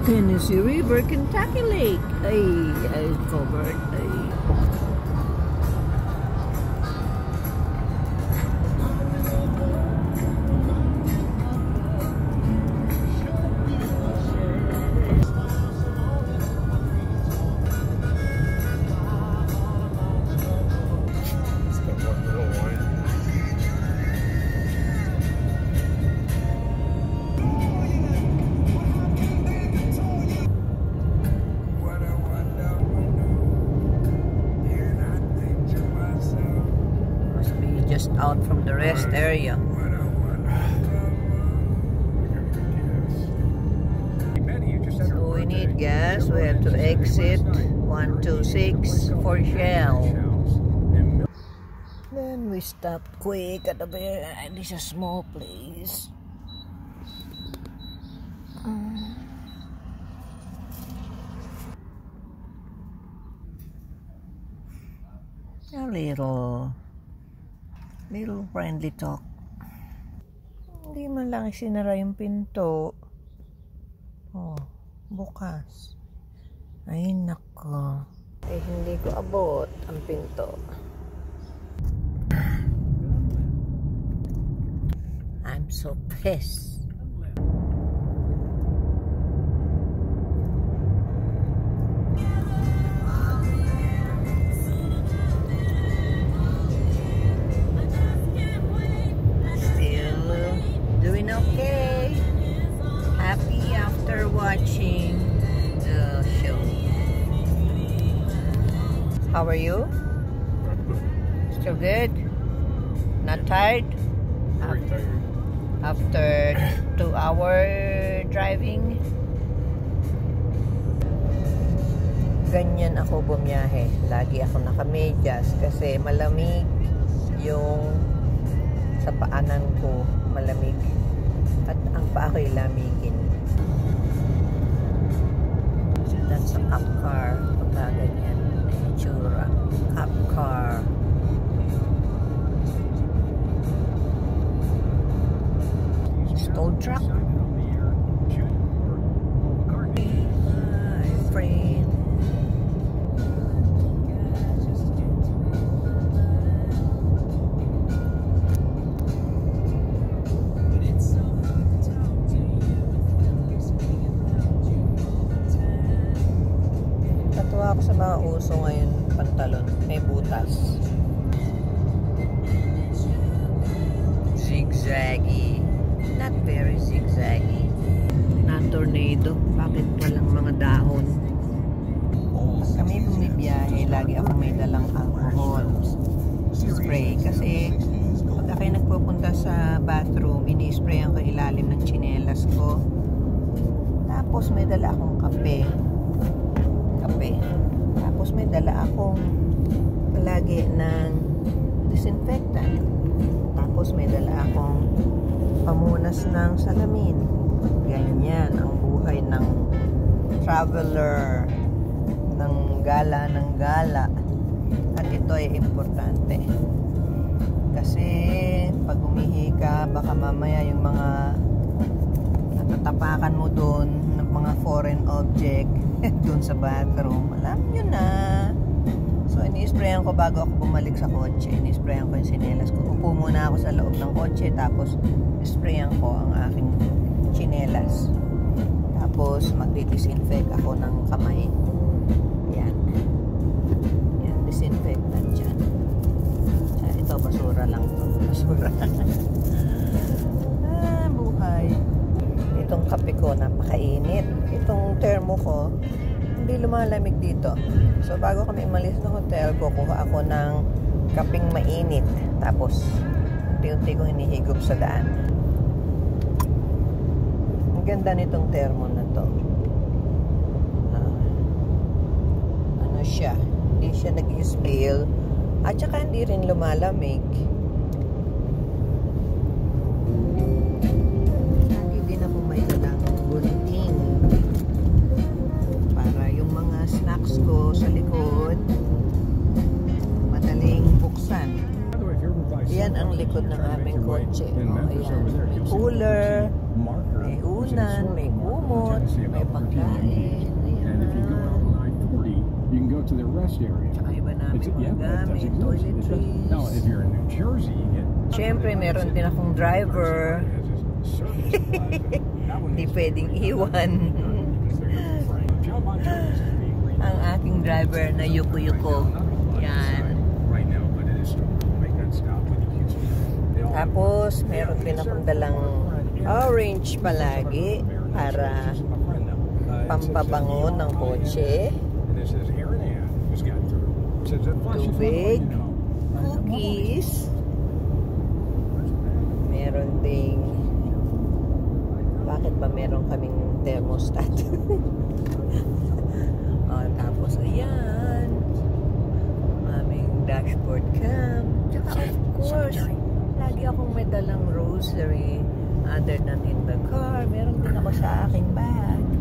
Tennessee River, Kentucky Lake ay covered ay. Just out from the rest area. So we need gas. We have to exit 126 for Shell. Then we stop quick at the very end. This is a small place. A little friendly talk. Hindi man lang isinara yung pinto. Oh, bukas. Ay, nako. Eh, hindi ko abot ang pinto. I'm so pissed. Okay. Happy after watching the show. How are you? Still good? Not tired? Very tired. After 2-hour driving? Ganyan ako bumiyahe. Lagi ako nakamedyas kasi malamig yung sa paanan ko. Malamig. At ang paa ko'y lamigin. So that's a cop car. Pagka ganyan. Itsura. Cop car. Tow truck. My friend. Ako sa mga uso ngayon pantalon may butas, zigzaggy, not very zigzaggy, na tornado. Bakit walang mga dahon? Pag kami bumibiyahe, lagi ako may dalang alcohol spray kasi pag ako'y nagpupunta sa bathroom, ini-sprayan ko ilalim ng tsinelas ko. Tapos may dala akong kape. Tapos may dala akong palagi ng disinfectant. Tapos may dala akong pamunas ng salamin. Ganyan ang buhay ng traveler, ng gala. At ito ay importante. Kasi pag umihi ka, baka mamaya yung mga natatapakan mo doon ng mga foreign object doon sa bathroom, alam nyo na. So ini-sprayan ko bago ako bumalik sa kotse. Ini-sprayan ko yung sinelas ko. Upo muna ako sa loob ng kotse, tapos sprayan ko ang aking sinelas. Tapos magdi-disinfect ako ng kamay. Yan, disinfectant dyan. Ito basura lang to. Basura. Buhay. Itong kape ko napakainit. Itong termo ko hindi lumalamig dito. So bago kami umalis ng hotel, kukuha ako ng kapeng mainit. Tapos unti-unti kong hinihigop sa daan. Ang ganda nitong termo na to. Ano siya? Hindi siya nag-spill. At saka hindi rin lumalamig. Ko sa likod, madaling buksan. Yan ang likod ng aming kotse. Ayan. May cooler, may unan, may kumot, say May about 14 pagkain. MPs. And if you go out on I-40, you can go to the rest area. Tsaka iba namin Yeah, mga that does gamit, exist. It does. toiletries. Now, if you're in New Jersey, you get... Siyempre, meron din akong driver. Hindi pwedeng iwan. Ang aking driver na yuko-yuko. Yan. Tapos, meron din akong dalang orange palagi para pampabango ng kotse. Tubig. Cookies. Meron ding... Bakit ba meron kaming thermostat? Tapos, ayan. Aming dashboard cam. Tsaka, of course, lagi akong may dalang rosary other than in the car. Meron din ako sa aking bag.